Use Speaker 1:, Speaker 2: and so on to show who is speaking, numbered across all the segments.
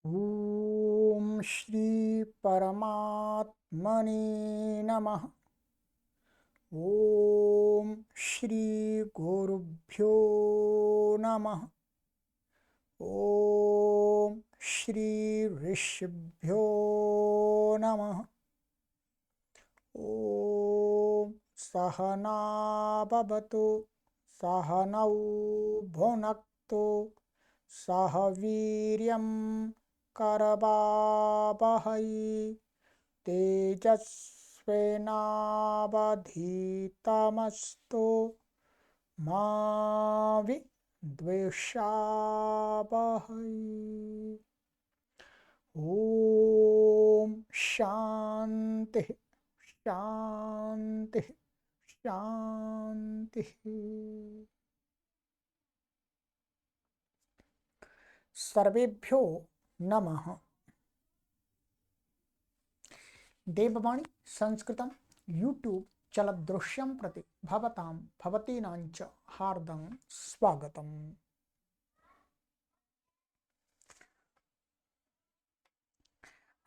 Speaker 1: ओम श्री परमात्मने नमः। ओम श्री गुरुभ्यो नमः। ओम श्री ऋषिभ्यो नमः। ओम सहना भवतु सहनौ भुनक्तु सह वीर्यं करवावहै तेजस्विनावधीतमस्तु मा विद्विषावहै। ओम शांति शांति शांति। सर्वेभ्यो नमः। देववाणी संस्कृतं यूट्यूब चलदृश्यं प्रति भवतां भवतीनांच हार्दं स्वागतम्।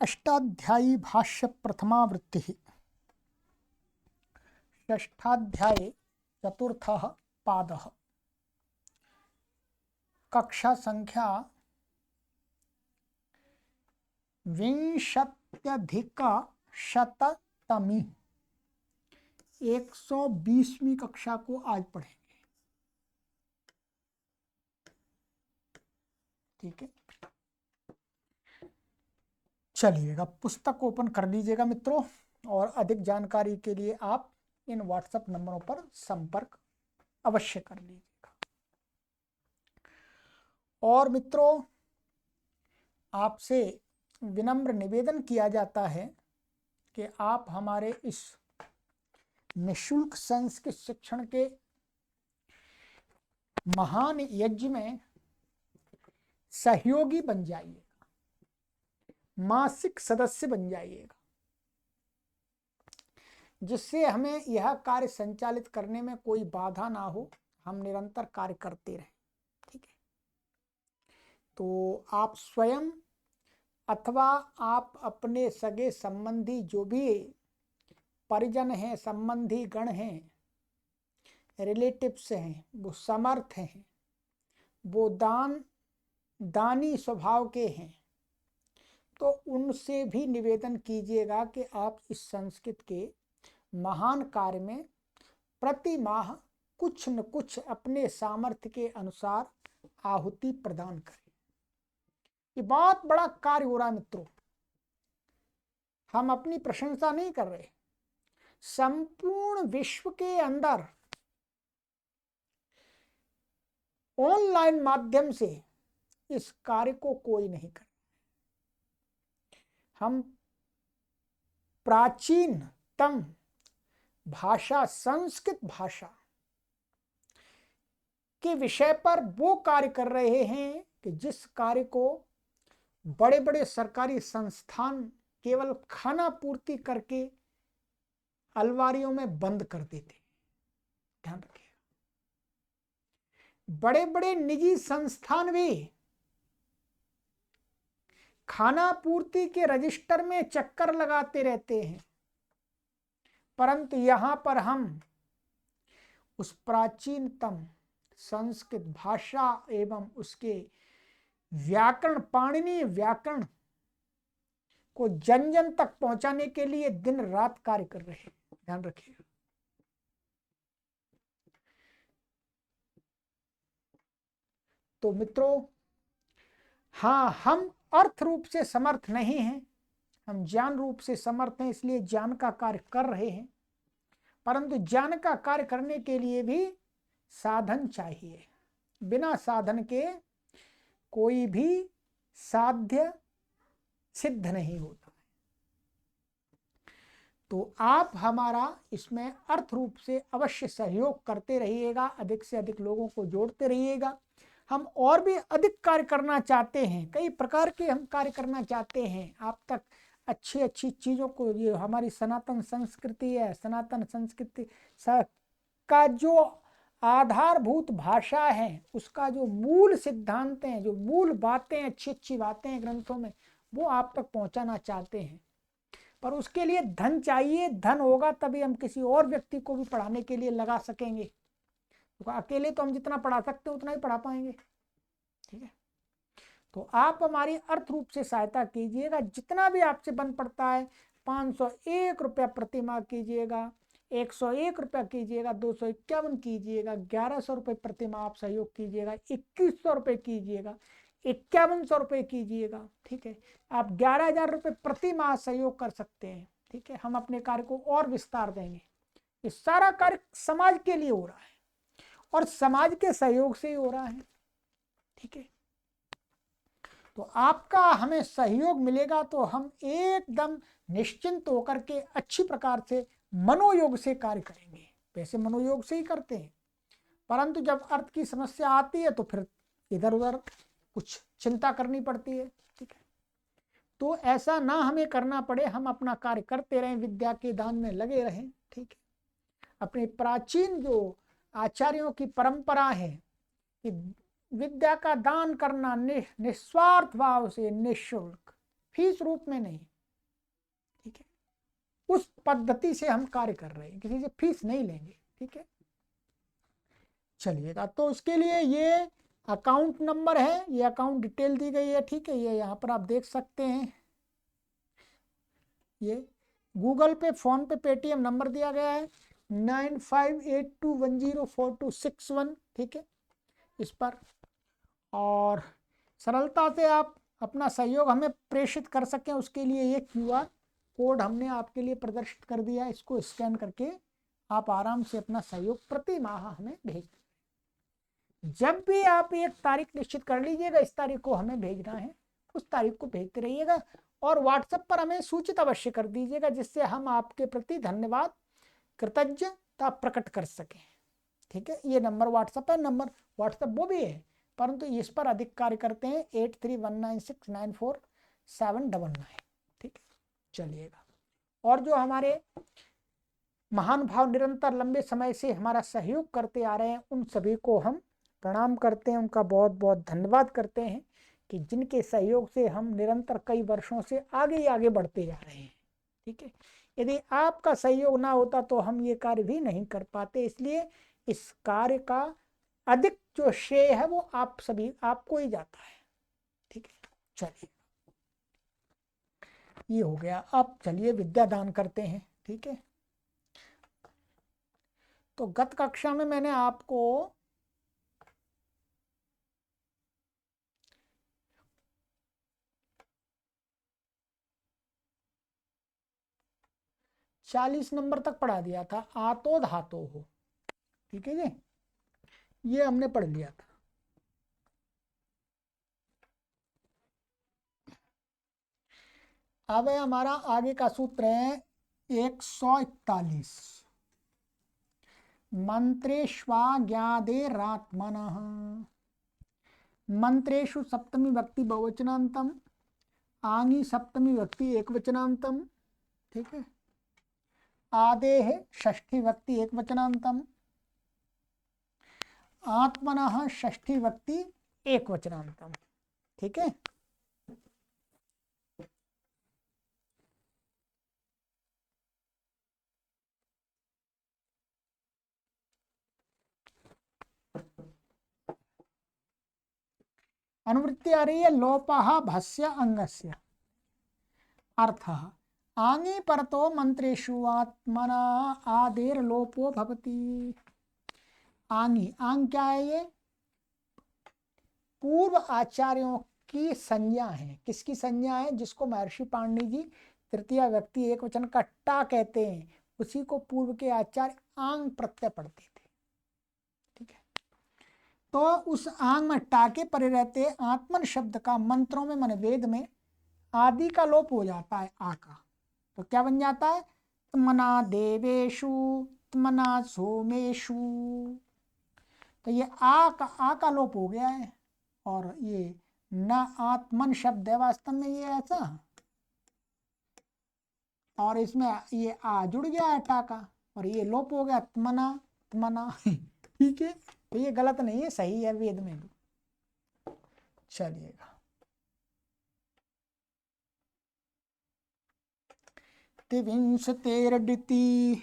Speaker 1: अष्टाध्यायी भाष्य प्रथमावृत्तिः। षष्ठाध्याये चतुर्थः पादः। कक्षा संख्या 20+100तमी 120वीं कक्षा को आज पढ़ेंगे। ठीक है, चलिएगा पुस्तक ओपन कर लीजिएगा मित्रों, और अधिक जानकारी के लिए आप इन व्हाट्सएप नंबरों पर संपर्क अवश्य कर लीजिएगा। और मित्रों, आपसे विनम्र निवेदन किया जाता है कि आप हमारे इस निःशुल्क संस्कृत शिक्षण के महान यज्ञ में सहयोगी बन जाइएगा, मासिक सदस्य बन जाइएगा, जिससे हमें यह कार्य संचालित करने में कोई बाधा ना हो, हम निरंतर कार्य करते रहें। ठीक है, तो आप स्वयं अथवा आप अपने सगे संबंधी जो भी परिजन हैं, संबंधी गण हैं, रिलेटिव्स हैं, वो समर्थ हैं, वो दानी स्वभाव के हैं, तो उनसे भी निवेदन कीजिएगा कि आप इस संस्कृत के महान कार्य में प्रति माह कुछ न कुछ अपने सामर्थ्य के अनुसार आहुति प्रदान करें। ये बहुत बड़ा कार्य हो रहा है मित्रों, हम अपनी प्रशंसा नहीं कर रहे। संपूर्ण विश्व के अंदर ऑनलाइन माध्यम से इस कार्य को कोई नहीं कर। हम प्राचीनतम भाषा संस्कृत भाषा के विषय पर वो कार्य कर रहे हैं कि जिस कार्य को बड़े बड़े सरकारी संस्थान केवल खाना पूर्ति करके अलमारियों में बंद कर देते। ध्यान रखिएगा, बड़े बड़े निजी संस्थान भी खाना पूर्ति के रजिस्टर में चक्कर लगाते रहते हैं, परंतु यहां पर हम उस प्राचीनतम संस्कृत भाषा एवं उसके व्याकरण, पाणिनीय व्याकरण को जन जन तक पहुंचाने के लिए दिन रात कार्य कर रहे हैं। ध्यान रखिएगा। तो मित्रों, हाँ, हम अर्थ रूप से समर्थ नहीं हैं, हम ज्ञान रूप से समर्थ हैं, इसलिए ज्ञान का कार्य कर रहे हैं, परंतु ज्ञान का कार्य करने के लिए भी साधन चाहिए। बिना साधन के कोई भी साध्य सिद्ध नहीं होता। तो आप हमारा इसमें अर्थ रूप से अवश्य सहयोग करते रहिएगा, अधिक से अधिक लोगों को जोड़ते रहिएगा। हम और भी अधिक कार्य करना चाहते हैं, कई प्रकार के हम कार्य करना चाहते हैं, आप तक अच्छी अच्छी चीज़ों को, ये हमारी सनातन संस्कृति है, सनातन संस्कृति का जो आधारभूत भाषा है, उसका जो मूल सिद्धांत हैं, जो मूल बातें, अच्छी अच्छी बातें हैं ग्रंथों में, वो आप तक पहुंचाना चाहते हैं। पर उसके लिए धन चाहिए, धन होगा तभी हम किसी और व्यक्ति को भी पढ़ाने के लिए लगा सकेंगे। तो अकेले तो हम जितना पढ़ा सकते हैं उतना ही पढ़ा पाएंगे। ठीक है, तो आप हमारी अर्थ रूप से सहायता कीजिएगा, जितना भी आपसे बन पड़ता है। 501 रुपया प्रति माह कीजिएगा, 101 रुपया कीजिएगा, 251 कीजिएगा, 1100 रुपये प्रति माह आप सहयोग कीजिएगा, 2100 रुपये कीजिएगा, 5100 रुपये कीजिएगा। ठीक है, आप 11,000 रुपये प्रति माह सहयोग कर सकते हैं। ठीक है, हम अपने कार्य को और विस्तार देंगे। ये सारा कार्य समाज के लिए हो रहा है और समाज के सहयोग से ही हो रहा है। ठीक है, तो आपका हमें सहयोग मिलेगा तो हम एकदम निश्चिंत होकर के अच्छी प्रकार से मनोयोग से कार्य करेंगे। वैसे मनोयोग से ही करते हैं, परंतु जब अर्थ की समस्या आती है तो फिर इधर उधर कुछ चिंता करनी पड़ती है। ठीक है, तो ऐसा ना हमें करना पड़े, हम अपना कार्य करते रहें, विद्या के दान में लगे रहें। ठीक है, अपने प्राचीन जो आचार्यों की परंपरा है कि विद्या का दान करना निस्वार्थ भाव से, निःशुल्क, फीस रूप में नहीं। ठीक है, उस पद्धति से हम कार्य कर रहे हैं, किसी से फीस नहीं लेंगे। ठीक है, चलिएगा, तो उसके लिए ये अकाउंट नंबर है, ये अकाउंट डिटेल दी गई है। ठीक है, ये यहाँ पर आप देख सकते हैं। ये गूगल पे, फोन पे, पेटीएम नंबर दिया गया है 9582104261। ठीक है, इस पर और सरलता से आप अपना सहयोग हमें प्रेषित कर सकें, उसके लिए ये क्यूआर कोड हमने आपके लिए प्रदर्शित कर दिया है। इसको स्कैन करके आप आराम से अपना सहयोग प्रति माह हमें भेज। जब भी आप एक तारीख निश्चित कर लीजिएगा, इस तारीख को हमें भेजना है, उस तारीख को भेजते रहिएगा और व्हाट्सएप पर हमें सूचित अवश्य कर दीजिएगा, जिससे हम आपके प्रति धन्यवाद, कृतज्ञता प्रकट कर सकें। ठीक है, ये नंबर व्हाट्सएप है, नंबर व्हाट्सएप वो भी है, परंतु इस पर अधिक कार्य करते हैं 8319694799। ठीक है, चलिएगा, और जो हमारे महान भाव निरंतर लंबे समय से हमारा सहयोग करते आ रहे हैं, उन सभी को हम प्रणाम करते हैं, उनका बहुत बहुत धन्यवाद करते हैं कि जिनके सहयोग से हम निरंतर कई वर्षों से आगे ही आगे बढ़ते जा रहे हैं। ठीक है, यदि आपका सहयोग ना होता तो हम ये कार्य भी नहीं कर पाते, इसलिए इस कार्य का अधिक जो श्रेय है वो आप सभी, आपको ही जाता है। ठीक है, चलिए, ये हो गया। अब चलिए विद्या दान करते हैं। ठीक है, तो गत कक्षा में मैंने आपको चालीस नंबर तक पढ़ा दिया था, आतो धातो हो। ठीक है जी, ये हमने पढ़ लिया था। अब हमारा आगे का सूत्र है 141, मंत्रेष्वाज्ञादेरात्मनः। मंत्रेषु सप्तमी भक्ति बहुवचनांतम, आंगी सप्तमी भक्ति एकवचनांतम। ठीक है, आदेः षष्ठी भक्ति एकवचनांतम, आत्मनः षष्ठी भक्ति एकवचनांतम। ठीक है, अनुवृत्ति आ रही है लोपः भस्य अंगस्य। अर्थः आंगी परतो मंत्रेषु आत्मना आदेर लोपो भवति। आंगी, आंग क्या है? ये पूर्व आचार्यों की संज्ञा है। किसकी संज्ञा है? जिसको महर्षि पाणिनि जी तृतीय व्यक्ति एक वचन का टा कहते हैं, उसी को पूर्व के आचार्य आंग प्रत्यय पढ़ते थे। ठीक है, तो उस आंग में टा के परे रहते आत्मन शब्द का मंत्रों में, मन वेद में आदि का लोप हो जाता है आ का, तो क्या बन जाता है? त्मना देवेशु, त्मना सोमेशु। तो ये आ का लोप हो गया है और ये न आत्मन शब्द है वास्तव में, ये ऐसा, और इसमें ये आ जुड़ गया है टा का और ये लोप हो गया त्मना, त्मना। ठीक है, तो ये गलत नहीं है, सही है वेद में भी। चलिएगा, त्रिविंशतेरडिति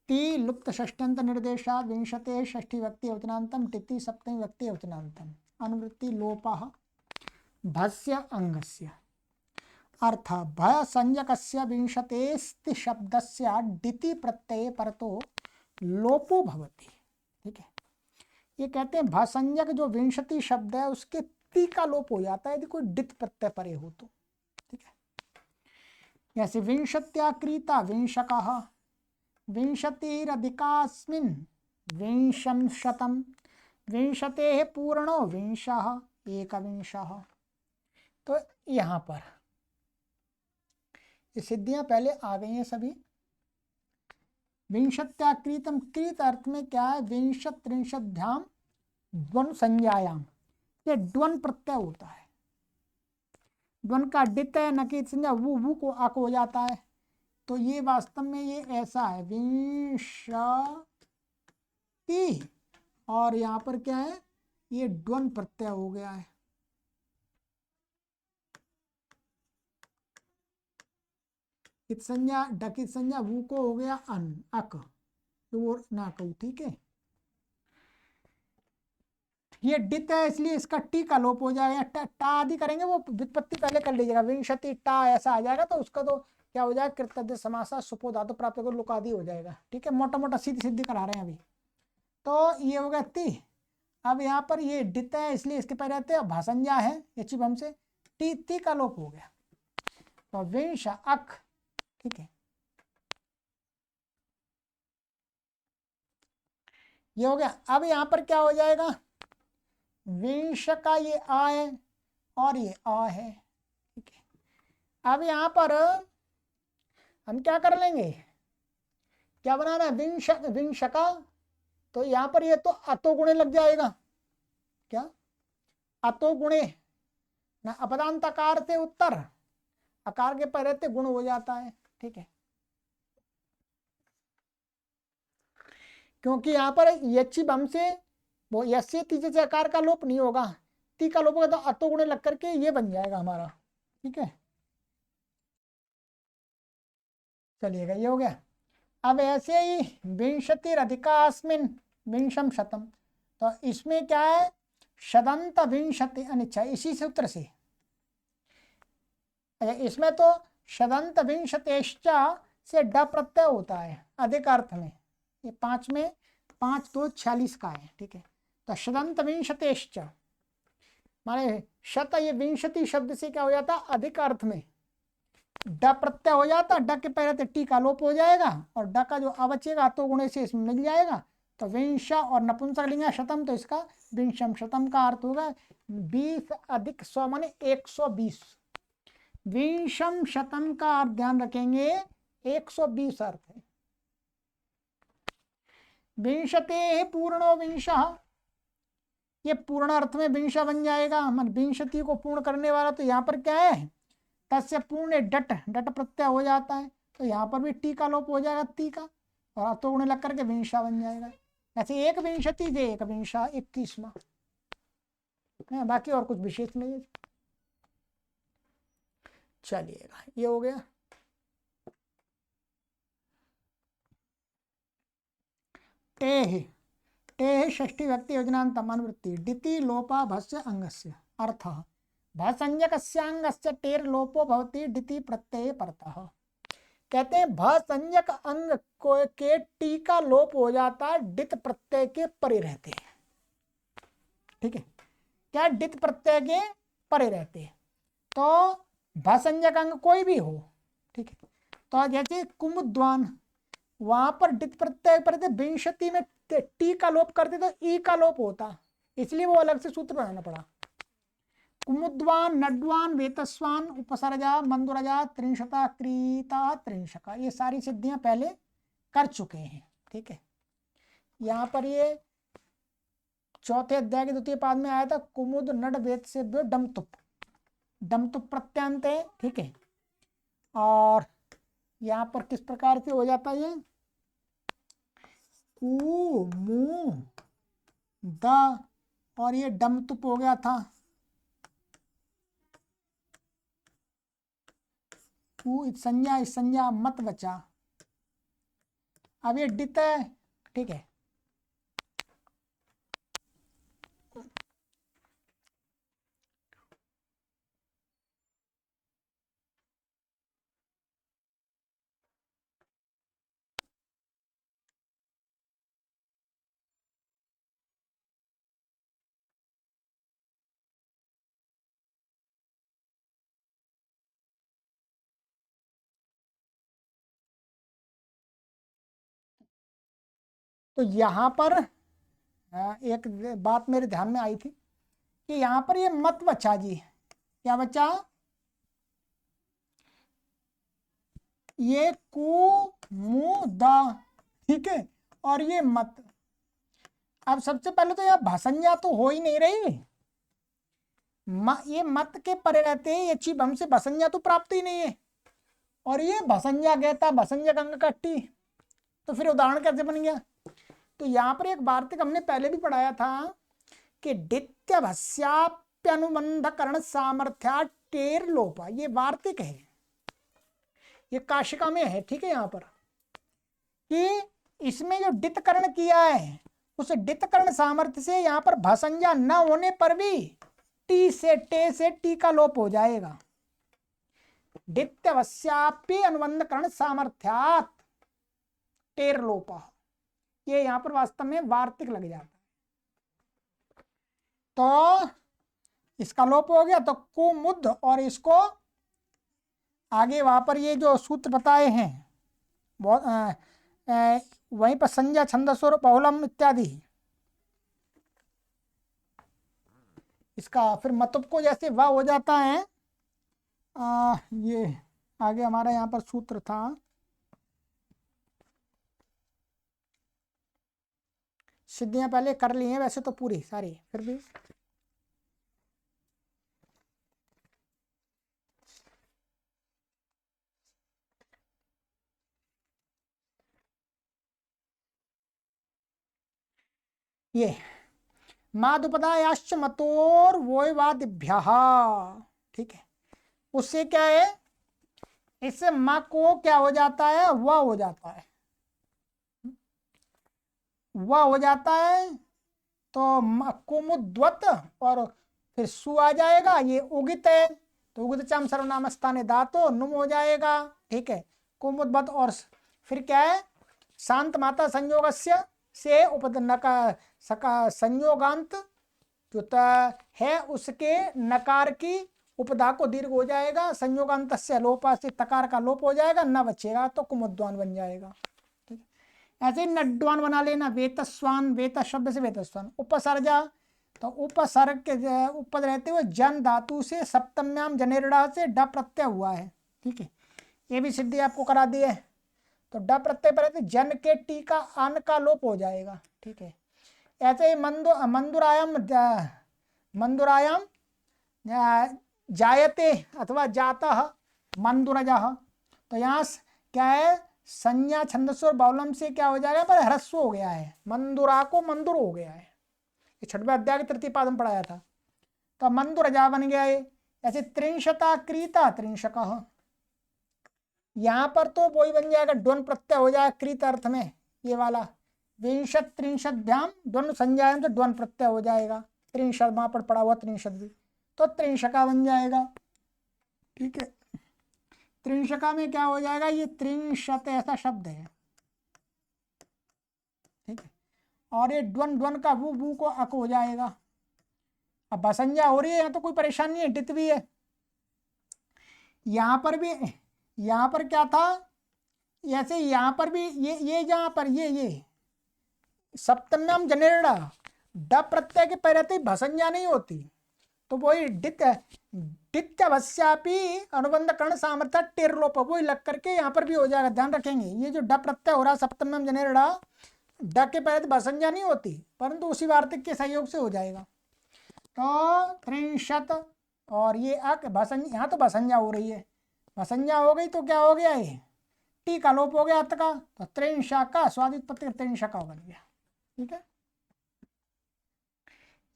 Speaker 1: ति लुप्त षष्ट्यंत निर्देशा विंशते षष्ठी व्यक्ति वचनांतम टिति सप्तमी व्यक्ति वचनांतम अनुवृत्ति लोपः भस्य अंगस्य अर्थ भय संज्ञकस्य विंशतेस्ति शब्दस्य डिति प्रत्यये परतो लोपो भवति। ठीक है, ये कहते हैं भ संज्ञक जो विंशति शब्द है उसके ति का लोप हो जाता है यदि कोई डित प्रत्यय परे हो तो। ठीक है, जैसे विंशत्याक्रीता विंशकः, विंशतिरधिकास्मिन् विंशं शतं, विंशतेः पूर्णो विंशः एकविंशः। तो यहाँ पर ये सिद्धियां पहले आ गई हैं सभी। विंशत्याक्रीतम, कृत अर्थ में क्या है, विंशत त्रिंशद्भ्याम द्वन संज्ञायाम, ये द्वन प्रत्यय होता है। द्वन का डित है नकित संज्ञा वो को आक हो जाता है, तो ये वास्तव में ये ऐसा है विंशति, और यहाँ पर क्या है, ये द्वन प्रत्यय हो गया है। इत संज्ञा डकित संज्ञा वो को हो गया अन अक, तो ना कहू। ठीक है, ये डित है इसलिए इसका टी का लोप हो जाएगा। टा आदि करेंगे वो व्युत्पत्ति पहले कर लीजिएगा, विंशति टा ऐसा आ जाएगा तो उसका तो क्या हो जाएगा, कृतज्ञ समासा सुपो धातु प्राप्त कर लुक आदि हो जाएगा। ठीक है, मोटा मोटा सीधी सीधी करा रहे हैं अभी। तो ये हो गया ती। अब यहाँ पर ये डित है इसलिए इसके पहले रहते हैं भाषंजा है यचिब हमसे, टी ती का लोप हो गया तो विंश अक। ठीक है, ये हो गया। अब यहाँ पर क्या हो जाएगा, विंश का ये आ है और ये आ है। ठीक है, अब यहाँ पर हम क्या कर लेंगे, क्या बनाना है, विंश का, तो यहाँ पर ये तो अतो गुणे लग जाएगा। क्या अतो गुणे ना, अपदांत अकार से उत्तर अकार के पर रहते गुण हो जाता है। ठीक है, क्योंकि यहाँ पर यच्छी बम से वो यस्य तीजे से आकार का लोप नहीं होगा, ती का लोप होगा तो अतो गुणे लग करके ये बन जाएगा हमारा। ठीक है, चलिएगा, ये हो गया। अब ऐसे ही विंशतिरधिकास्मिन् विंशम शतम, तो इसमें क्या है, शदंत विंशति अनिच्छा, इसी सूत्र से। इसमें तो शदंत विंशतेश्चा से ड प्रत्यय होता है अधिक अर्थ में, ये 5 में 5 2 46 का है। ठीक है, तो शदंत विंशतेश्च माने शत, ये विंशति शब्द से क्या हो जाता, अधिक अर्थ में ड प्रत्यय हो जाता, ड के पहले टी का लोप हो जाएगा और ड का जो अवचेगा तो गुणे से इसमें मिल जाएगा, तो विंश और नपुंसक लिंग शतम, तो इसका विंशम शतम का अर्थ होगा 20 अधिक 100 माने 120। विंशम शतम का अर्थ ध्यान रखेंगे 120 अर्थ है। विंशते पूर्णो विंशः, ये पूर्ण अर्थ में विंशा बन जाएगा, मन विंशति को पूर्ण करने वाला। तो यहाँ पर क्या है, तस्य पूर्ण डट डट प्रत्यय हो जाता है, तो यहाँ पर भी टी का लोप हो जाएगा ती का, और तो गुणे लग करके विंशा बन जाएगा। ऐसे एक विंशति जे एक विंशा 21वां, बाकी और कुछ विशेष नहीं है। चलिएगा, ये हो गया। टेह टेह षष्ठी व्यक्ति योजनांतम अनुवृत्ति डिति लोपा भस्य अंगस्य अर्थ भसंज्ञकस्यांगस्य टेर लोपो भवति डिति प्रत्यय परतः। कहते हैं भसंज्ञक अंग को के टी का लोप हो जाता डित प्रत्यय के परे रहते हैं। ठीक है, क्या डित प्रत्यय के परे रहते हैं, तो भसंज्ञक अंग कोई भी हो। ठीक है, तो जैसे कुमुद्वान, वहां पर डित प्रत्यय पर विंशति में टी का लोप करते तो ई का लोप होता, इसलिए वो अलग से सूत्र बनाना पड़ा। कुमुद्वान नड्वान वेतस्वान उपसर्जा मंदुरजा त्रिंशता क्रीता त्रिंशका, ये सारी सिद्धियां पहले कर चुके हैं। ठीक है, यहाँ पर ये चौथे अध्याय के द्वितीय पाद में आया था कुमुद नड वेत से डमतुप, डमतुप प्रत्यांत है। ठीक है, और यहाँ पर किस प्रकार से हो जाता है ये कु मु द, और ये डम तुप हो गया था, संज्ञा इस संज्ञा मत बचा। अब ये डित है, ठीक है। तो यहां पर एक बात मेरे ध्यान में आई थी कि यहां पर ये मत बचा जी, क्या बचा, ये कु मु द, ठीक है, और ये मत। अब सबसे पहले तो यह भाषंज्ञा तो हो ही नहीं रही, ये मत के परे रहते हैं, ये चीज हमसे भाषंज्ञा तो प्राप्त ही नहीं है, और ये भाषंज्ञा कहता भाषंज्ञा गंग कट्टी, तो फिर उदाहरण कैसे बन गया। तो यहाँ पर एक वार्तिक हमने पहले भी पढ़ाया था कि डित्य भस्याप्यनुबंध करण सामर्थ्या टेर लोपा, ये वार्तिक है, ये काशिका में है, ठीक है। यहाँ पर कि इसमें जो डितकरण किया है उस डितकरण सामर्थ्य से यहाँ पर भाषंज्ञा न होने पर भी टी से टे से टी का लोप हो जाएगा। डित्यवस्यापि अनुबंध करण सामर्थ्यात टेर लोपा, ये यहाँ पर वास्तव में वार्तिक लग जाता है। तो इसका लोप हो गया, तो कुमुद, और इसको आगे वहां पर ये जो सूत्र बताए हैं बहुत वहीं पर संज्ञा छंदस्वर बहुलम इत्यादि, इसका फिर मतुप को जैसे वह हो जाता है, ये आगे हमारा यहाँ पर सूत्र था, सिद्धियां पहले कर ली हैं वैसे तो पूरी सारी, फिर भी ये मादुपदायाश्च मतोर वोयवादिभ्यः, ठीक है। उससे क्या है, इससे माँ को क्या हो जाता है, वह हो जाता है, वह हो जाता है, तो कुमुद्वत, और फिर सु आ जाएगा, ये उगित है, तो उगित चाम सर्वनाम स्थाने धातो नुम हो जाएगा, ठीक है। कुमुद्वत, और फिर क्या है, शांत माता संयोगस्य से उपनका सका संयोगांत जो है उसके नकार की उपदा को दीर्घ हो जाएगा, संयोगांत से लोपा से तकार का लोप हो जाएगा, न बचेगा तो कुमुद्वान बन जाएगा, ठीक है। ऐसे ही नड्वान बना लेना, वेतस्वान, वेत शब्द से वेतस्वान, उपसर्जा, तो उपसर्ग के उपद रहते हुए जन धातु से सप्तम्याम जनेरड़ा से ड प्रत्यय हुआ है, ठीक है। ये भी सिद्धि आपको करा दी है। तो ड प्रत्यय पर जन के टी का अन का लोप हो जाएगा, ठीक है। ऐसे ही मंदुरायाम मंदुरायाम जायते अथवा जाता मंदुरजः, तो यहाँ क्या है, संज्ञा छंदस्वर बाउलम से क्या हो जाएगा, पर ह्रस्व हो गया है, मंदुरा को मंदुर हो गया है, ये छठवें अध्याय के तृतीय पाद में पढ़ाया था, तो मंदुरजा बन गया है। ऐसे त्रिंशता क्रीता त्रिंशकः, यहाँ पर तो वही बन जाएगा, द्वंद प्रत्यय हो जाएगा कृत अर्थ में, ये वाला विंशत त्रिंशद्भ्याम द्वंद संज्ञायाम से द्वंद प्रत्यय हो जाएगा, त्रिंशत वहां पर पड़ा हुआ त्रिंशत भी, तो त्रिंशका बन जाएगा, ठीक है। त्रिंशका में क्या हो जाएगा, ये त्रिंशत ऐसा शब्द है, ठीक है। और ये द्वंद द्वंद का वू को अक हो जाएगा। अब बसंजा हो रही है, यहाँ तो कोई परेशानी नहीं है, डित भी है। यहाँ पर भी, यहाँ पर क्या था, ऐसे यहाँ पर भी ये जहाँ पर ये सप्तम्याम जनेरड़ा ड प्रत्यय के पहले भसंज्ञा नहीं होती, तो वही डित्यवस्यापि अनुबंध कर्ण सामर्थ्य टेर लोप, वही लग करके यहाँ पर भी हो जाएगा, ध्यान रखेंगे। ये जो ड प्रत्यय हो रहा है सप्तम्याम जनेरड़ा, ड के पहले भसंज्ञा नहीं होती, परंतु उसी वार्तिक के सहयोग से हो जाएगा। तो त्रिंशत, और ये अक भसंज्ञा, यहाँ तो भसंज्ञा हो रही है, भसंज्ञा हो गई तो क्या हो गया, ये टी का लोप हो गया अत का, तो त्रिंशा का स्वादित प्रत्यय त्रिंशा का बन गया। ठीक है,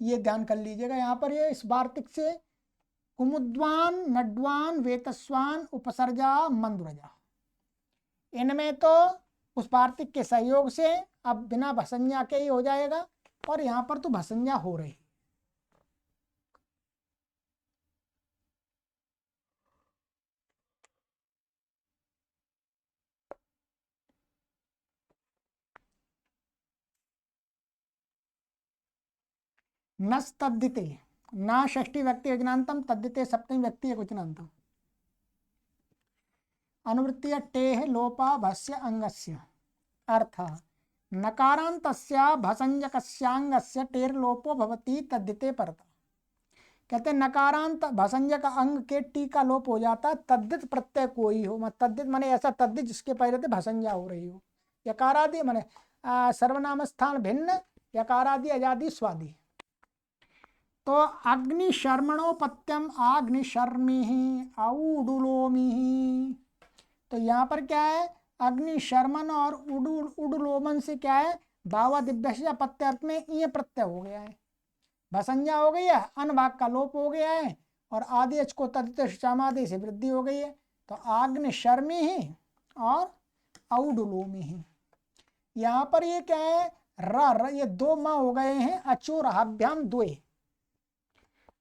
Speaker 1: ये ध्यान कर लीजिएगा। यहाँ पर ये इस वार्तिक से कुमुद्वान, नड्वान, वेतस्वान, उपसर्जा, मंदुरजा, इनमें तो उस वार्तिक के सहयोग से अब बिना भसंज्ञा के ही हो जाएगा, और यहाँ पर तो भसंज्ञा हो रही। नस तद्दिते, ना षष्ठी व्यक्ति वचनांतम, तद्दिते सप्तमी व्यक्ति एकवचनांतम। अनुवृत्तिय टेह लोपा भस्य अंगस्य, अर्थ नकारांतस्य भसंजकस्यांगस्य टेर लोपो भवति तद्दिते परता। कहते हैं नकारांत भसंजक अंग के टी का लोप हो जाता है, तद्दित प्रत्यय कोई हो, तद्दित माने ऐसा तद्दित जिसके पहले से भसंज्ञा हो रही हो। यकारादि माने सर्वनाम स्थान भिन्न, यकारादि अजादि स्वादि। तो अग्निशर्मणोपत्यम अग्निशर्मी औडुलोमी, तो यहाँ पर क्या है, अग्निशर्मन और उडुलोमन से क्या है, भावा दिव्य पत्य अर्थ में ये प्रत्यय हो गया है, भसंज्ञा हो गई है, अनभाग का लोप हो गया है, और आदि अच को तदित से वृद्धि हो गई है। तो अग्निशर्मी ही और औडुलोमी ही, यहाँ पर ये क्या है, र ये दो माँ हो गए हैं, अचोराभ्याम द्वे,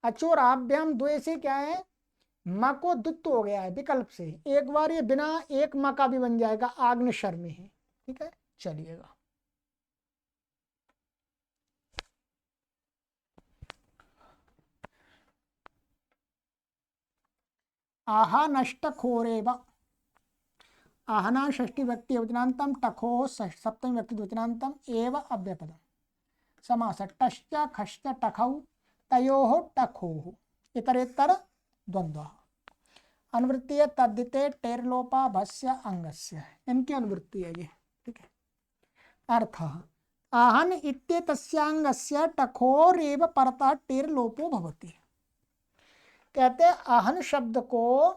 Speaker 1: अचोराभ्याम द्वे से क्या है, माँ को दुत्व हो गया है विकल्प से, एक बार ये बिना एक माँ का भी बन जाएगा, आग्नेशर्मी है। ठीक है, चलिएगा। आहा नष्ट खोरेव, आहना षष्ठी व्यक्ति वचनांतम, टखो सप्तमी व्यक्ति वचनांतम, एव अव्यपदम। समास टश्च खश्च टखौ तयोः टखोः, इतरेतर द्वंद्व। अनुवृत्ति तद्दिते टेरलोपा भस्य अंगस्य, इनकी अनुवृत्ति है ये। ठीक है, अर्थ आहन इत्येतस्यांगस्य टखोरेव परतः टेरलोपो भवति। कहते हैं आहन शब्द को,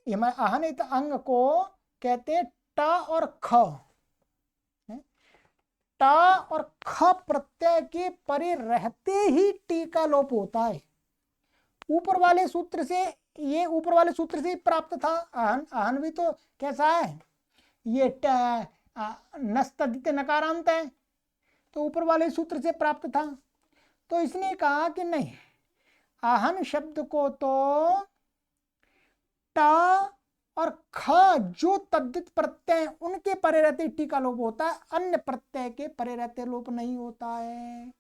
Speaker 1: आहन इत अंग को कहते हैं ट और ख, ट और ख प्रत्यय के परे रहते ही टी का लोप होता है। ऊपर वाले सूत्र से, ये ऊपर वाले सूत्र से प्राप्त था। आहन, आहन भी तो कैसा है, ये नस्तदित नकारांत है, तो ऊपर वाले सूत्र से प्राप्त था। तो इसने कहा कि नहीं, आहन शब्द को तो ट और ख जो तद्दित प्रत्यय उनके परे रहते टी का लोप होता है, अन्य प्रत्यय के परे रहते लोप नहीं होता है,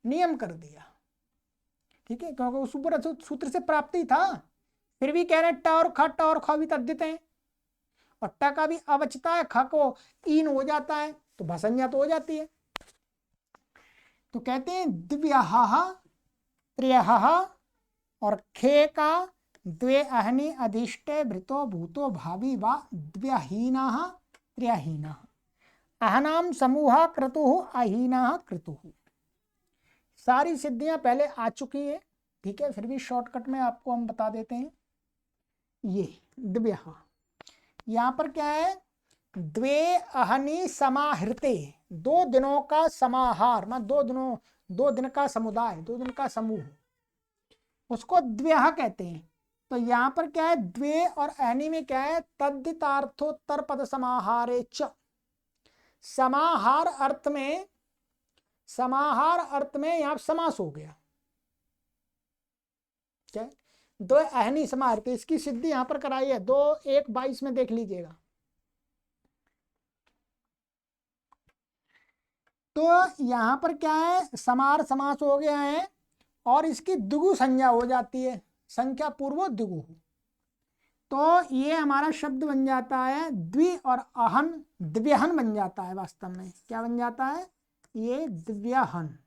Speaker 1: नियम कर दिया। ठीक है, क्योंकि उस ऊपर सूत्र से प्राप्ति था, फिर भी कह रहे ट और ख भी तद्दित है, और ट का भी अवचता है, ख को ईन हो जाता है, तो भसंज्ञा तो हो जाती है। तो कहते हैं दिव्याहा त्रियहा और खे का द्वे अहनि अधिष्टे भृतो भूतो भावी वा द्व्यहीना त्रियहीना, अहनाम समूह क्रतुः अहीना क्रतुः। सारी सिद्धियां पहले आ चुकी है। ठीक है, फिर भी शॉर्टकट में आपको हम बता देते हैं। ये दिव्यहा, यहाँ पर क्या है, द्वे अहनि समाहृते, 2 दिनों का समाहार, मतलब 2 दिन का समुदाय, 2 दिन का समूह, उसको द्व्यह कहते हैं। तो यहाँ पर क्या है, द्वे और अहनि में क्या है, तद्दितार्थोत्तर पद समाहारे च, समाहार अर्थ में, समाहार अर्थ में यहाँ समास हो गया। क्या, 2 अहनि समाहृते, इसकी सिद्धि यहाँ पर कराई है, 2:1:22 में देख लीजिएगा। तो यहाँ पर क्या है, समार समास हो गया है, और इसकी द्विगु संज्ञा हो जाती है, संख्या पूर्व द्विगु। तो ये हमारा शब्द बन जाता है द्वि और अहन, दिव्यहन बन जाता है। वास्तव में क्या बन जाता है, ये दिव्यहन,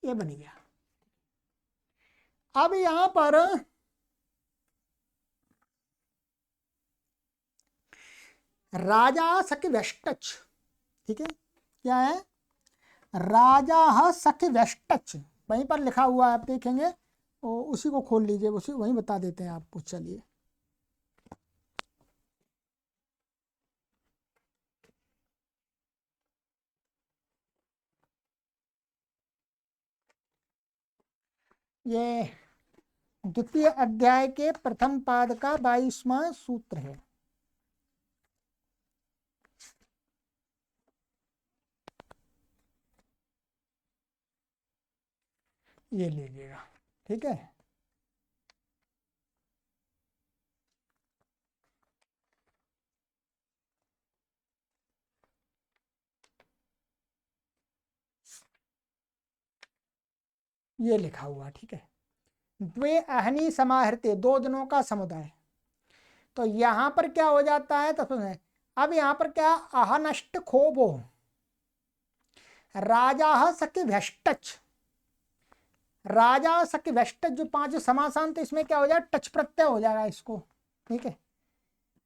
Speaker 1: ये बन गया। अब यहां पर राजा सखी व्यष्टच, ठीक है, क्या है, राजा सखी व्यष्टच, वहीं पर लिखा हुआ है, आप देखेंगे, उसी को खोल लीजिए, उसी वहीं बता देते हैं आपको। चलिए, ये द्वितीय अध्याय के प्रथम पाद का 22वां सूत्र है। ये लीजिएगा, ठीक है। ये लिखा हुआ, ठीक है। द्वे अहनी समाहृते, 2 दिनों का समुदाय। तो यहां पर क्या हो जाता है, तो सुने, अब यहां पर क्या, अहनष्ट खोबो राजा सखी भ्यष्टच, राजा सखी भ्यष्टच जो 5 समासांत, इसमें क्या हो जाएगा, टच प्रत्यय हो जाएगा इसको, ठीक है।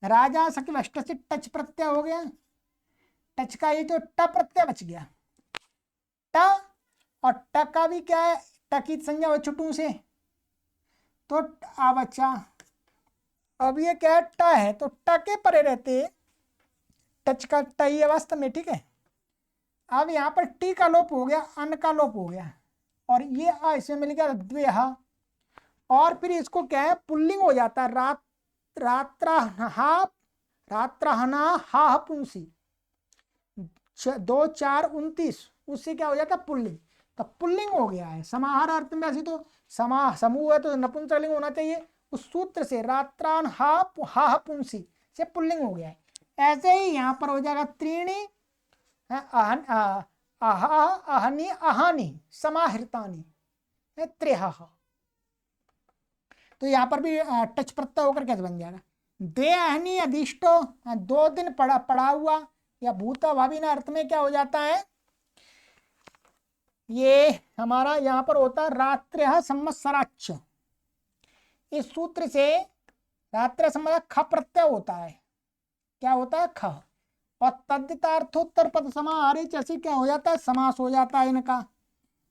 Speaker 1: राजा सखी भ्यष्टच से टच प्रत्यय हो गया, टच का ये जो ट प्रत्यय बच गया, ट, और ट का भी क्या है, ट की संज्ञा हो छुटू से, तो आ बच्चा, अब ये क्या है, ट है, तो ट के परे रहते टच का ट ही अवस्था में, ठीक है। अब यहाँ पर टी का लोप हो गया, अन का लोप हो गया, और ये आ इसमें मिल गया द्वेहा, और फिर इसको क्या है, पुल्लिंग हो जाता है, रात्राहा, रात्राहना हा पुंसी, 2 4 29, उससे क्या हो जाता है, पुल्लिंग। तो पुल्लिंग हो गया है। समाहार अर्थ में ऐसे तो समूह है तो नपुंसकलिंग होना चाहिए, उस सूत्र से रात्रान हा पुंसी से पुल्लिंग हो गया है। ऐसे ही यहां पर हो जाएगा त्रीणी, अहन अहा अहनी अहानी समाहृतानी, त्रेहा। तो यहाँ पर भी टच प्रत्यय होकर कैसे बन जाएगा, दे अहनी अधिष्टो, 2 दिन पड़ा हुआ, या भूता भावी अर्थ में क्या हो जाता है, ये हमारा यहाँ पर होता है रात्र्यः संवत्सराच्च, इस सूत्र से रात्रि संवत्सर ख प्रत्यय होता है, क्या होता है, ख, और तद्धितार्थोत्तर पद समाहारी जैसे क्या हो जाता है, समास हो जाता है इनका।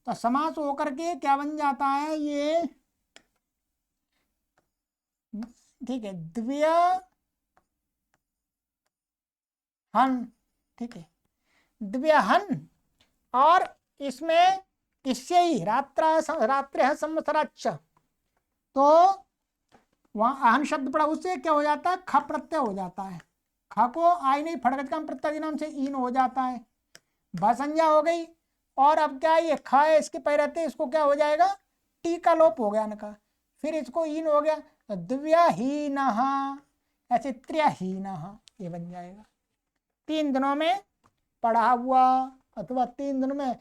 Speaker 1: तो समास होकर के क्या बन जाता है ये, ठीक है, द्व्य हन, ठीक है, द्व्यहन, और इसमें इससे ही रात्र संवत्सराच्च, तो वहां अहन शब्द पड़ा, उससे क्या हो जाता है, ख प्रत्यय हो जाता है, ख को आई नहीं फड़गत का प्रत्यय नाम से ईन हो जाता है, भसंज्ञा हो गई। और अब क्या ये ख है, इसके पैर रहते, इसको क्या हो जाएगा, टी का लोप हो गया इनका, फिर इसको ईन हो गया, तो दिव्यहीन, ऐसे त्र्यहीन, ये बन जाएगा। 3 दिनों में पढ़ा हुआ, अथवा 3 दिनों में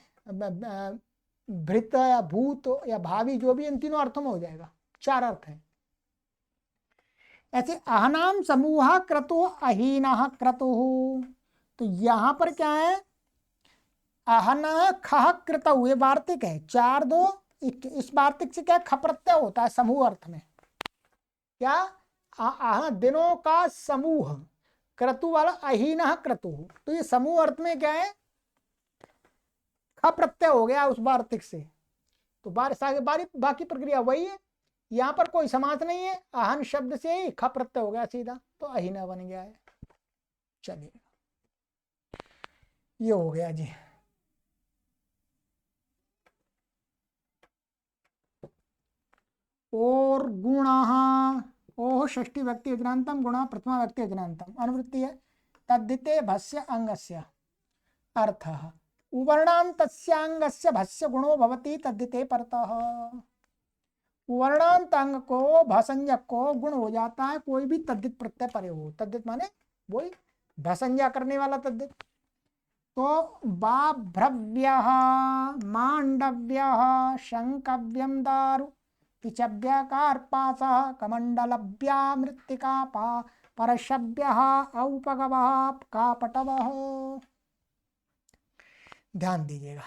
Speaker 1: भृत या भूत या भावी, जो भी इन तीनों अर्थों में हो जाएगा, 4 अर्थ है। ऐसे अहनाम समूह क्रतु अहीन क्रतु, तो यहां पर क्या है, अहन खह कृत हुए वार्तिक है, 4 2, इस वार्तिक से क्या ख प्रत्यय होता है समूह अर्थ में, क्या दिनों का समूह, क्रतु वाला अहीन क्रतु, तो ये समूह अर्थ में क्या है, ख प्रत्यय हो गया उस वार्तिक से। तो बाकी प्रक्रिया वही है, यहाँ पर कोई समास नहीं है, अहन शब्द से ही ख प्रत्यय हो गया सीधा, तो अहीना बन गया है। चलिए, ये हो गया जी। और गुण, ओह षष्ठी व्यक्ति वचनांतम, गुण प्रथमा व्यक्ति वचनांतम, अनुवृत्ति है, तद्धिते भस्य अंगस्य अर्थः, उवर्णान्तस्यांगस्य भस्य गुणो भवति तद्धिते परतः। वर्णांत अंग को भसंज्ञक को गुण हो जाता है, कोई भी तद्धित प्रत्यय परे हो, तद्धित माने वही भसंज्ञा करने वाला तद्धित। तो बाभ्रव्य, मांडव्य, शंकव्यम दारु, पिचव्य कार्पास, कमंडलभ्या मृत्तिका परशव्य, औपगव कापटव। ध्यान दीजिएगा,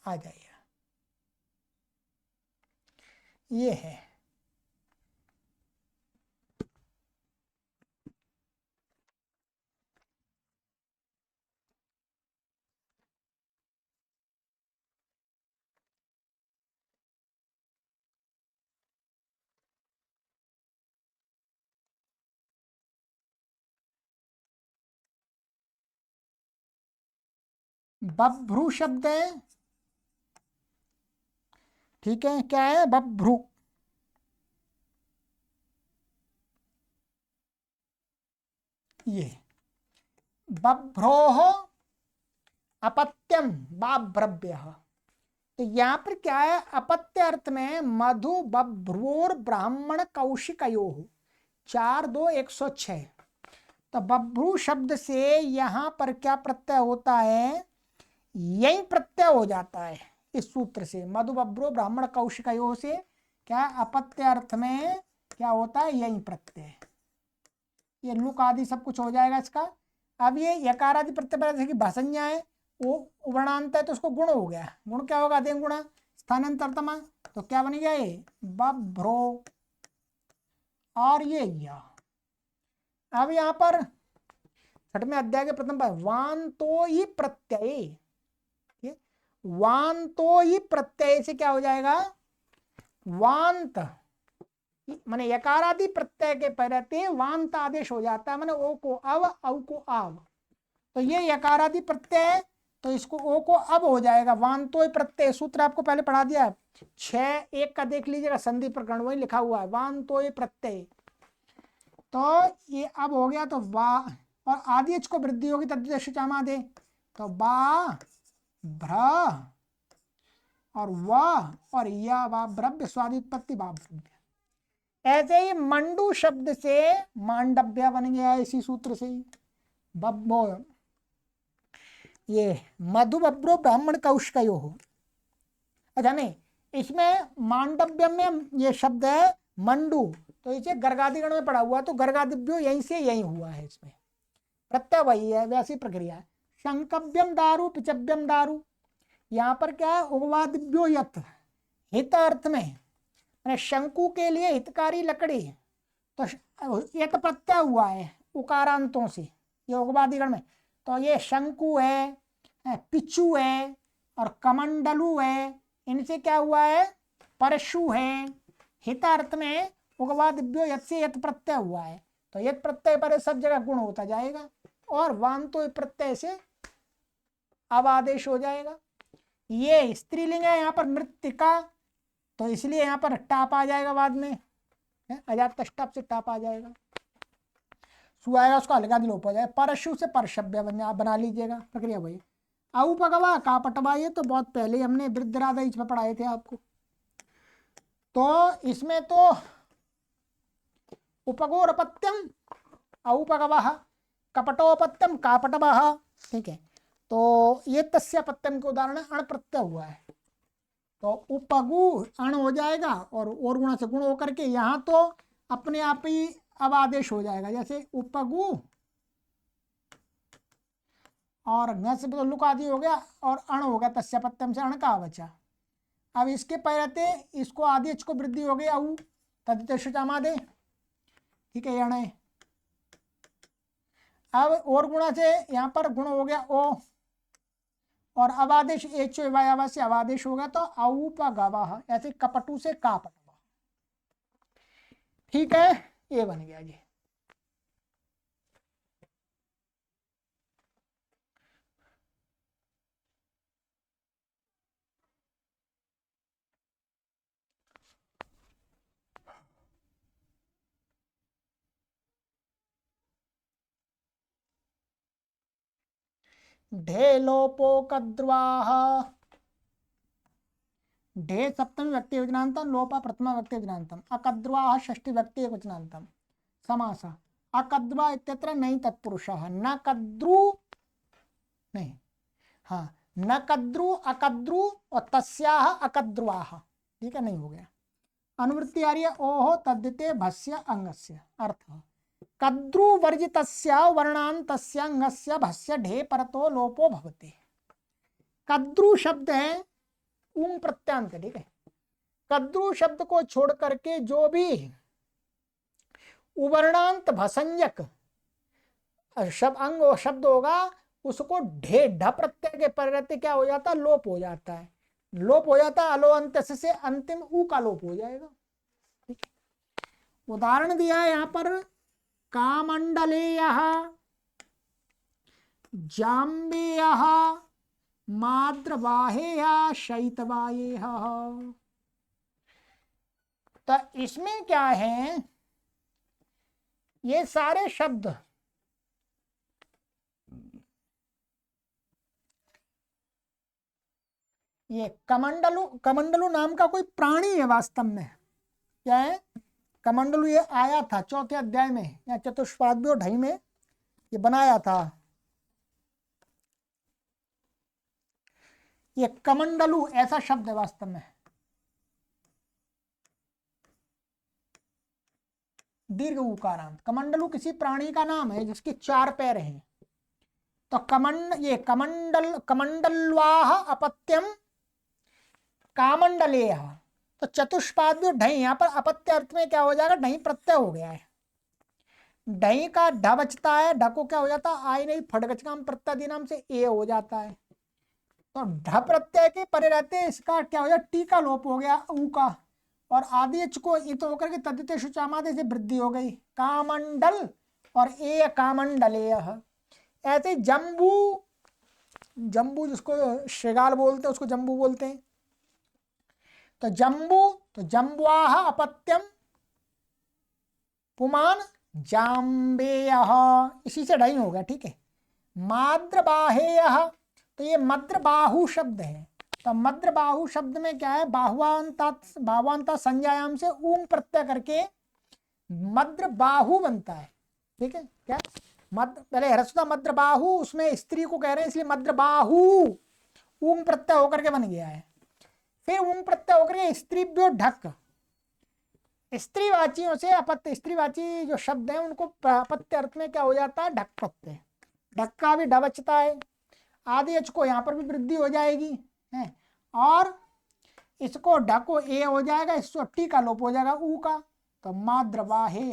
Speaker 1: आ जाइए, ये है बभ्रू शब्द है, ठीक है, क्या है बभ्रू, ये बभ्रोह अपत्यम बाभ्रव्य। तो यहाँ पर क्या है, अपत्य अर्थ में मधु बभ्रूर ब्राह्मण कौशिकयो, 4-2-106। तो बभ्रू शब्द से यहाँ पर क्या प्रत्यय होता है, यही प्रत्यय हो जाता है इस सूत्र से, मधु बभ्रू ब्राह्मण कौशिकयो से क्या अपत्य अर्थ में क्या होता है, यही प्रत्यय, ये लुक आदि सब कुछ हो जाएगा इसका। अब ये यकार आदि प्रत्यय जैसे कि भाषण्या है, वो वर्णांत है तो उसको गुण हो गया, गुण क्या होगा, अधेन गुणा स्थानांतरतमा, तो क्या बन गया ये बभ्रो, और ये या। अब यहाँ पर 6वें अध्याय के प्रथम पद वान तो ही प्रत्यय, वान तो ही प्रत्यय से क्या हो जाएगा, वांत माने यकारादि प्रत्यय के पहले वांत आदेश हो जाता है, माने ओ को अव, औ को आव, तो ये यकारादि प्रत्यय, तो इसको ओ को अब हो जाएगा, वांतो प्रत्यय, सूत्र आपको पहले पढ़ा दिया है 6:1 का देख लीजिएगा, संधि प्रकरण वही लिखा हुआ है, वांतो प्रत्यय, तो ये अब हो गया, तो वा और आदि को वृद्धि होगी तद्देश चामा दे, तो बा भ्र और वाह और या वा ब्रव्य स्वादि उत्पत्ति बा ब्रव्य। ऐसे ही मंडू शब्द से मांडव्य बन गया है इसी सूत्र से ही, बब्बो ये मधु बब्रो ब्राह्मण कौशिकयो हो। अच्छा नहीं, इसमें मांडव्य में ये शब्द है मंडू, तो इसे गर्गादिगण में पढ़ा हुआ, तो गर्गादिभ्यो यहीं से यहीं हुआ है, इसमें प्रत्यय वही है, वैसी प्रक्रिया है। शंकव्यम दारू पिचव्यम दारू, यहाँ पर क्या है, उगवादिभ्यो यत, हित अर्थ में शंकु के लिए हितकारी लकड़ी, तो यत प्रत्यय हुआ है उकारांतों से, ये उगवादिगण में, तो ये शंकु है, पिचू है और कमंडलू है, इनसे क्या हुआ है, परशु है, हित अर्थ में उगवादिभ्यो यत से यत प्रत्यय हुआ है, तो यत प्रत्यय पर सब जगह गुण होता जाएगा, और वांतो प्रत्यय से अब आदेश हो जाएगा। ये स्त्रीलिंग है यहाँ पर मृत्तिका, तो इसलिए यहाँ पर टाप आ जाएगा बाद में, अजात टाप से टाप आ जाएगा, सु आएगा उसका अलगा लोप हो जाए, परशु से परशव्य बना लीजिएगा, प्रक्रिया वही। औपगवा कापटवा, ये तो बहुत पहले हमने वृद्धराज में पढ़ाए थे आपको, तो इसमें तो उपगोरपत्यम औपगवः कपटोपत्यम कापटवः, ठीक है, तो ये तस्यापत्यम के उदाहरण अण प्रत्यय हुआ है, तो उपगु अण हो जाएगा और गुणा से गुण होकर के यहाँ तो अपने आप ही अब आदेश हो जाएगा, जैसे उपगु और न से तो लुक आदि हो गया, और अण हो गया तस्यापत्यम से अण का बचा। अब इसके पहले इसको आदेश को वृद्धि हो गई औ तदितमादे, ठीक है, अण। अब और गुणा से यहाँ पर गुण हो गया ओ, और अवादेश एच से अवादेश होगा, तो औपगवः, ऐसे कपटू से कापटवा, ठीक है, ये बन गया जी। ढे लोपो कद्वाह, ढे सप्तमी व्यक्ति वचनांतम, लोपा प्रथमा व्यक्ति वचनांतम, अकद्वाह षष्ठी व्यक्ति वचनांतम, समास अकद्वा इत्यत्र नहीं तत्पुरुषः, न कद्रु नहीं, हाँ न कद्रु अकद्रु और तस्याह अकद्रुआह, ठीक है, नहीं हो गया। अनुवृत्ति आ रही है ओहो तद्दिते भस्य अंगस्य, अर्थ कद्रु वर्जितस्य वर्णान्तस्य अंगस्य भस्य ढे परतो लोपो भवति। कद्रु शब्द है ऊं प्रत्यांत, ठीक है, कद्रु शब्द को छोड़ करके जो भी उवर्णांत भसंजक अंग शब्द होगा उसको ढे ढ प्रत्यय के परिवर्ते क्या हो जाता है, लोप हो जाता है, लोप हो जाता है, अलो अंत से अंतिम ऊ का लोप हो जाएगा। उदाहरण दिया है यहाँ पर कामंडलेयः, जाम्बेयः, माद्रबाहेया शैतवाये। तो इसमें क्या है, ये सारे शब्द ये कमंडलु, कमंडलु नाम का कोई प्राणी है वास्तव में। क्या है कमंडलु? ये आया था चौथे अध्याय में या चतुष्पाद्यो ढाई में ये बनाया था। ये कमंडलु ऐसा शब्द है वास्तव में, दीर्घ उकारांत। कमंडलु किसी प्राणी का नाम है जिसके 4 पैर हैं। तो ये कमंडलवाह अपत्यम कामंडलेय। तो चतुष्पाद्यो ढई, यहाँ पर अपत्य अर्थ में क्या हो जाएगा, ढई प्रत्यय हो गया है। ढई का ढ बचता है, ढ को क्या हो जाता है, आई नहीं फटगचकाम प्रत्यय नाम से ए हो जाता है। तो ढ प्रत्यय के परे रहते हैं, इसका क्या हो जाए, टी का लोप हो गया ऊ का, और आदि एच को इत होकर के तद्धिते शुचामादे से वृद्धि हो गई, कामंडल और ए कामंडलेय। ऐसे जम्बू, जम्बू जिसको श्रृगाल बोलते हैं उसको जम्बू बोलते हैं। तो जम्बू, तो जम्बुआह अपत्यम पुमान जाम्बेय, इसी से ढाई हो गया, ठीक है। माद्रबाहेय, तो ये मद्रबाहु शब्द है। तो मद्रबाहु शब्द में क्या है, बाहुआंता संज्ञायाम से ऊम प्रत्यय करके मद्रबाहु बनता है, ठीक है। क्या पहले ह्रस्व मद्रबाहु, उसमें स्त्री को कह रहे हैं इसलिए मद्रबाहु ऊम प्रत्यय होकर के बन गया है। फिर ऊम प्रत्यय होकर के स्त्रीभ्यो ढक, स्त्रीवाचियों से अपत्य, स्त्रीवाची जो शब्द हैं उनको अपत्य अर्थ में क्या हो जाता है, ढक प्रत्यय। ढक का भी ढ बचता है, आदि एच को यहाँ पर भी वृद्धि हो जाएगी है, और इसको ढ को ए हो जाएगा, इसको टी का लोप हो जाएगा ऊ का। तो माद्र वाहे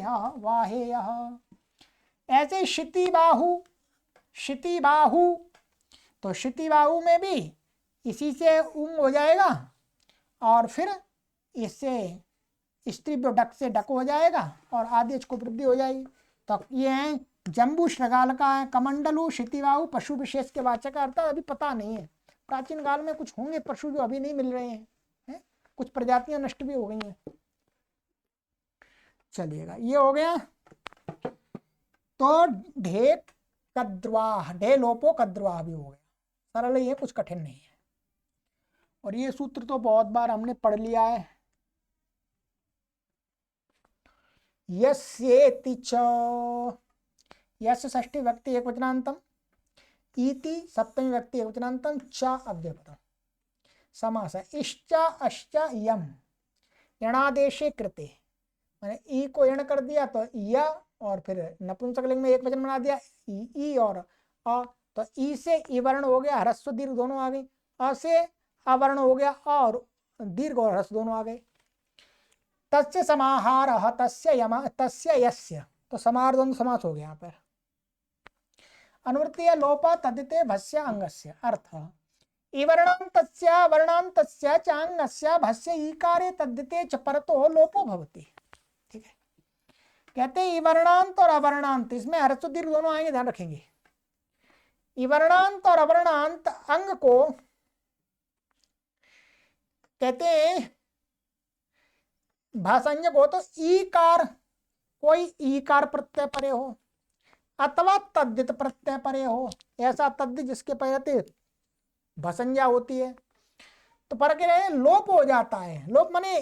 Speaker 1: ऐसे क्षिति बाहु, क्षिति बाहु, तो क्षिति बाहु में भी इसी से ऊम हो जाएगा, और फिर इससे स्त्री डक से डक हो जाएगा और आदेश को वृद्धि हो जाएगी। तो ये है जम्बू श्रृगाल का है, कमंडलु क्षितिबाहु पशु विशेष के वाचक अर्थ अभी पता नहीं है। प्राचीन काल में कुछ होंगे पशु जो अभी नहीं मिल रहे हैं, है? कुछ प्रजातियां नष्ट भी हो गई हैं। चलिएगा, ये हो गया। तो ढे कद्वाह, ढे लोपो कद्वाह भी हो गया, सरल ही है, कुछ कठिन नहीं है। और ये सूत्र तो बहुत बार हमने पढ़ लिया है। यस्येति च, यस्य षष्ठी व्यक्ति एकवचनान्तम, इति सप्तमी व्यक्ति एकवचनान्तम, च अव्ययपदम। समास है इश्च अश्च यम, यणादेशे कृते, मैंने ई को यण कर दिया तो य, और फिर नपुंसकलिंग में एक वचन बना दिया ई और अ, तो ई से ई वर्ण हो गया, ह्रस्व दीर्घ दोनों आ गए। अ से अवर्ण हो गया और दीर्घ और ह्रस्व दोनों आ गए। तस्य समाहारः तस्य यम तस्य यस्य, तो समाहार द्वंद्व समास हो गया यहाँ पर। अनुवृत्तीय लोप तद्धिते भस्य अंगस्य, अर्थ इवर्णान्तस्य वर्णान्तस्य चांगस्य भस्य ईकारे तद्धिते च परतो लोपो भवति, ठीक है। कहते हैं इवर्णांत और अवर्णांत, इसमें ह्रस्व दीर्घ दोनों आएंगे, ध्यान रखेंगे। इवर्णांत और अवर्णांत अंग को कहते हैं भाषांजक हो तो ईकार, कोई ईकार प्रत्यय परे हो अथवा तद्धित प्रत्यय परे हो, ऐसा तद्धित जिसके परे भसंज्ञा होती है तो पर के रहे लोप हो जाता है। लोप माने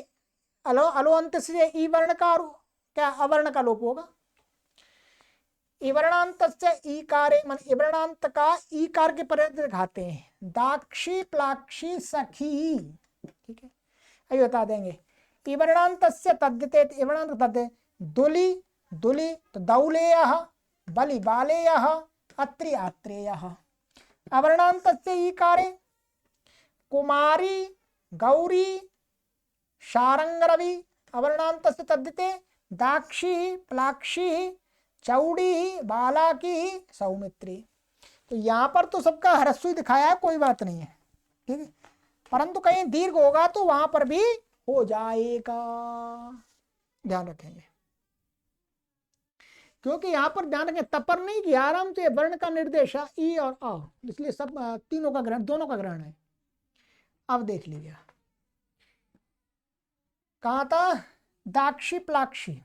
Speaker 1: अलोअंत से ई वर्ण का क्या अवर्ण का लोप होगा। इवर्णांत से ईकारे मन इवर्णांत का ईकार के परे दिखाते हैं, दाक्षी प्लाक्षी सखी, ठीक है, अभी बता देंगे। इवर्णान्तस्य तद्धिते, इवर्णांत तद्धिते दुली दुली तो दौलेयः, बलि बालेयः, अत्रि आत्रेयः। अवर्णान्तस्य ईकारे कुमारी गौरी शारंगरवि, अवर्णान्तस्य तद्धिते दाक्षी प्लाक्षी चौड़ी बालाकी सौमित्री। तो यहाँ पर तो सबका ह्रस्व ही दिखाया है, कोई बात नहीं है, ठीक है, परंतु कहीं दीर्घ होगा तो वहां पर भी हो जाएगा, ध्यान रखेंगे। क्योंकि यहाँ पर ध्यान रखें तपर नहीं किया, आराम से वर्ण का निर्देश है ई और अ, इसलिए सब तीनों का ग्रहण, दोनों का ग्रहण है। अब देख लीजिए कहा था दाक्षी प्लाक्षी,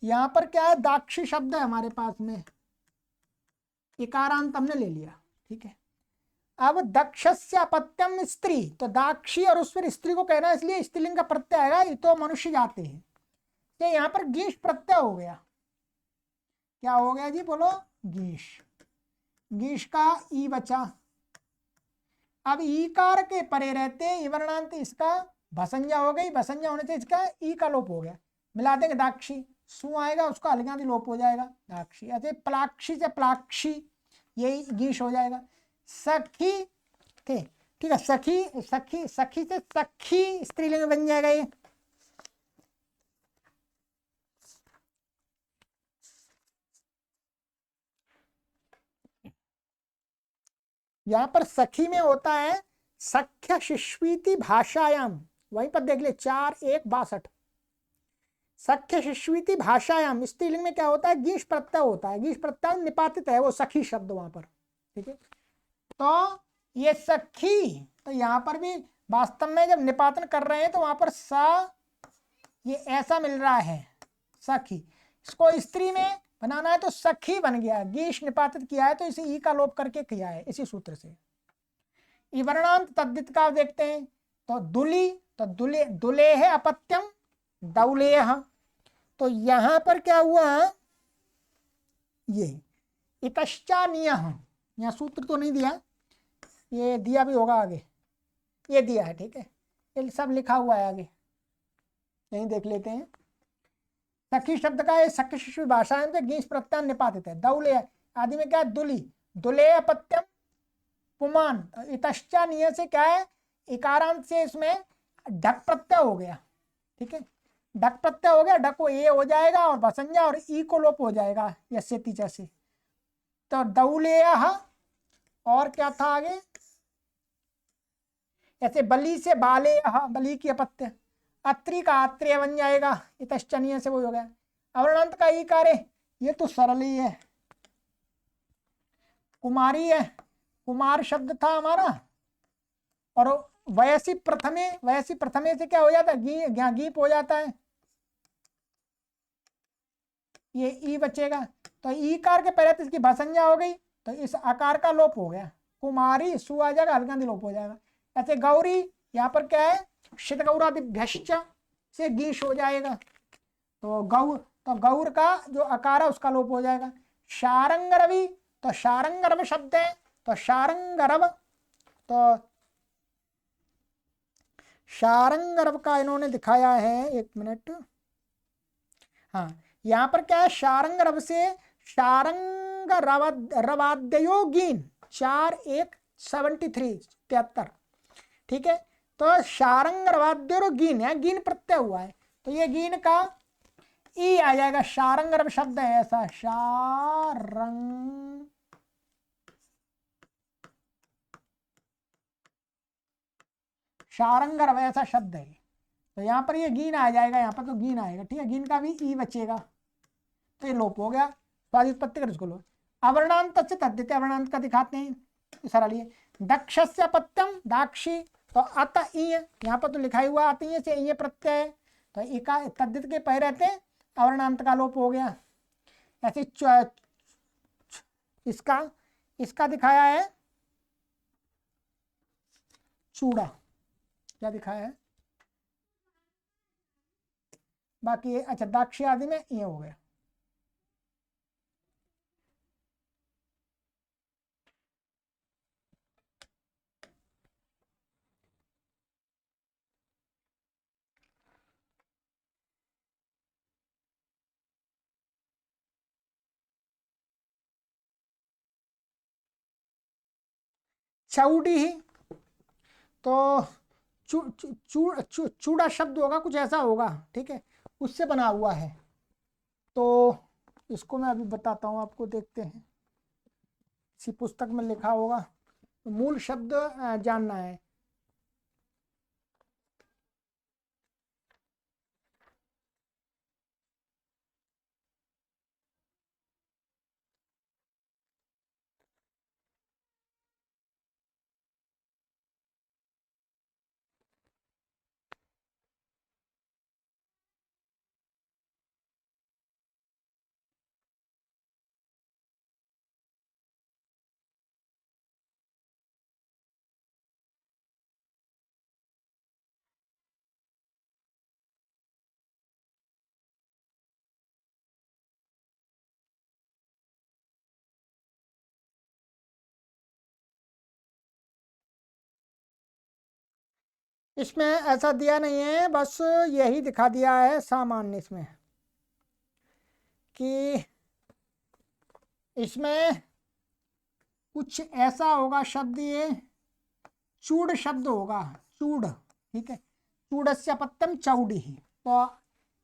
Speaker 1: यहाँ पर क्या है, दाक्षी शब्द है हमारे पास में, इकारांत हमने ले लिया, ठीक है। अब दक्षस्य अपत्यम स्त्री, तो दाक्षी और उस पर स्त्री को कहना है, इसलिए स्त्रीलिंग का प्रत्यय आएगा, ये तो मनुष्य जाते हैं। तो यहाँ पर गीश प्रत्यय हो गया, क्या हो गया जी बोलो, गीश। गीश का ई बचा। अब ईकार के परे रहते वर्णांत, इसका भसंज्ञा हो गई, भसंज्ञा होने से इसका ई का लोप हो गया, मिला देंगे दाक्षी, सु आएगा उसका अलगादि लोप हो जाएगा दाक्षी। ऐसे प्लाक्षी से प्लाक्षी, यही गीश हो जाएगा। सखी, ठीक है, सखी, सखी, सखी से सखी स्त्रीलिंग बन जाएगा ये। यहां पर सखी में होता है सख्य शिश्वीति भाषायाम, वहीं पर देख ले 4:1:62, सख्य शिश्वीति भाषायाम, स्त्रीलिंग में क्या होता है, गीश प्रत्यय होता है, गीश प्रत्यय निपातित है वो सखी शब्द वहां पर, ठीक है। तो ये सखी, तो यहां पर भी वास्तव में जब निपातन कर रहे हैं तो वहां पर सा ये ऐसा मिल रहा है सखी, इसको स्त्री में बनाना है तो सखी बन गया, गीश निपातित किया है तो इसे ई का लोप करके किया है इसी सूत्र से। वर्णांत तद्धित का देखते हैं, तो दुली, तो दुले, दुले है अपत्यम, दौलेह, तो यहां पर क्या हुआ, ये इतश्चानीय, यहाँ सूत्र तो नहीं दिया, ये दिया भी होगा आगे, ये दिया है, ठीक है, ये सब लिखा हुआ है आगे, यहीं देख लेते हैं। सखी शब्द का ये सख्य शिशु भाषा है, गीस प्रत्यय निपातित है, दौले आदि में क्या है, दुली, दुले अपत्यम पुमान, इतश्चानीय से क्या है, इकारांत से इसमें ढक प्रत्यय हो गया, ठीक है, ढक प्रत्यय हो गया, ढक को ए हो जाएगा और भसंज्ञा और ई को लोप हो जाएगा यस्य तीचा से, तो दौलेह, और क्या था आगे, ऐसे बली से बाले, बली की अपत्य, अत्रि का आत्रेय बन जाएगा, इतश्चनीय से वो हो गया। अवर्णांत का ई कार्य, ये तो सरल ही है, कुमारी है, कुमार शब्द था हमारा, और वयसी प्रथमे, वयसी प्रथमे से क्या हो जाता है, गीप हो जाता है, ये ई बचेगा, तो ई कार के पहले तो इसकी भसंज्ञा हो गई, तो इस आकार का लोप हो गया, कुमारी सु आ जाएगा, हल्का लोप हो जाएगा। ऐसे गौरी, यहाँ पर क्या है, शित गौरादिभ्यश्च से गीश हो जाएगा, तो गौर का जो आकार है उसका लोप हो जाएगा। शारंगरवि, तो शारंगरव शब्द है, तो शारंगरव, तो शारंगरव का इन्होंने दिखाया है, एक मिनट, हाँ यहाँ पर क्या है, शारंग रव से शारंग रवाद्यो गीन 4:1:73 ठीक है, तो शारंग रवाद्यो गीन है, गीन प्रत्यय हुआ है, तो ये गीन का ई आ जाएगा, शारंग रव शब्द है ऐसा, शारंग रव ऐसा शब्द है, तो यहाँ पर ये गीन आ जाएगा, यहाँ पर तो गीन आएगा, ठीक है, गीन का भी ई बचेगा, तो ये लोप हो गया, स्वादित्पत्ति कर इसको लो। अवर्णांत से तद्धित, अवर्णांत का दिखाते हैं सरल, ये दक्षस्य पत्यम दाक्षी, तो अत ईय, यहाँ पर तो लिखा ही हुआ अत से ईय प्रत्यय, तो एका तद्धित के पह रहते अवर्णांत का लोप हो गया। ऐसे इसका इसका दिखाया है चूड़ा, क्या दिखाया है, बाकी अच्छा दाक्षी आदि में ये हो गया। चौड़ी ही, तो चूड़ा शब्द होगा, कुछ ऐसा होगा, ठीक है, उससे बना हुआ है, तो इसको मैं अभी बताता हूँ आपको, देखते हैं इसी पुस्तक में लिखा होगा, तो मूल शब्द जानना है। इसमें ऐसा दिया नहीं है, बस यही दिखा दिया है सामान्य इसमें कि इसमें कुछ ऐसा होगा शब्द, ये चूड़ शब्द होगा, चूड़, ठीक है, चूड़स्य पत्यम चौड़ी ही, तो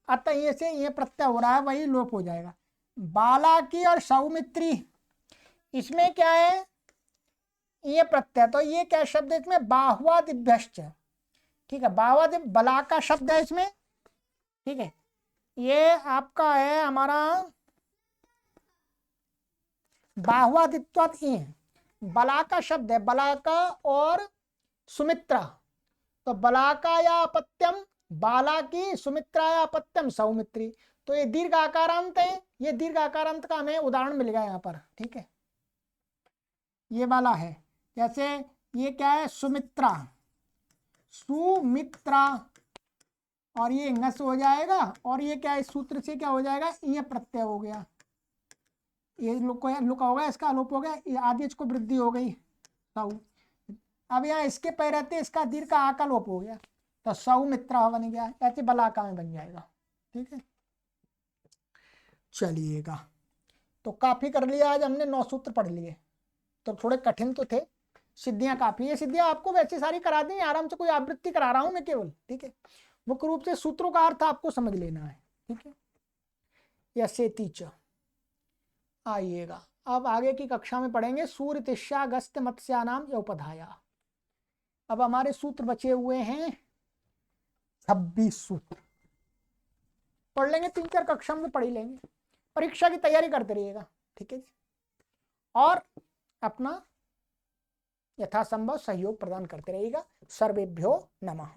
Speaker 1: अतः ये से ये प्रत्यय हो रहा है, वही लोप हो जाएगा। बाला की और सौमित्री, इसमें क्या है, ये प्रत्यय, तो ये क्या शब्द है इसमें, बाह्वादिभ्यश्च, ठीक है, बाह्वादिभ बला का शब्द है इसमें, ठीक है, ये आपका है हमारा बाह्वादित्वात् ये बला का शब्द है, बला का और सुमित्रा, तो बला का या अपत्यम बाला की, सुमित्रा या अपत्यम सौमित्री, तो ये दीर्घ आकारांत है, ये दीर्घ आकारांत का हमें उदाहरण मिल गया यहाँ पर, ठीक है, ये वाला है, जैसे ये क्या है, सुमित्रा, सुमित्रा, और ये ngस हो जाएगा, और ये क्या है, इस सूत्र से क्या हो जाएगा, ये प्रत्यय हो गया, ये लुका हो गया, इसका लोप हो गया, ये आदेश को वृद्धि हो गई सौ। अब यहाँ इसके पैर रहते, इसका दीर्घ का आका लोप हो गया, तो सौमित्रा बन गया, ऐसे बलाका में बन जाएगा, ठीक है। चलिएगा, तो काफी कर लिया, आज हमने 9 सूत्र पढ़ लिए, तो थोड़े कठिन तो थे, सिद्धियां काफी है, सिद्धियां आपको वैसे सारी करा दी, आराम से, कोई आवृत्ति करा रहा हूं मैं केवल, ठीक है, मुख्य रूप से सूत्रों का अर्थ आपको समझ लेना है, ठीक है। यसे तीच, आइएगा अब आगे की कक्षा में पढ़ेंगे सूर्य तिष्यागस्त्य मत्स्यानाम उपधाया। अब हमारे सूत्र बचे हुए हैं 26 सूत्र, पढ़ लेंगे, 3-4 कक्षा में पढ़ ही लेंगे, परीक्षा की तैयारी करते रहिएगा, ठीक है जी, और अपना यथासंभव सहयोग प्रदान करते रहिएगा। सर्वेभ्यो नमः।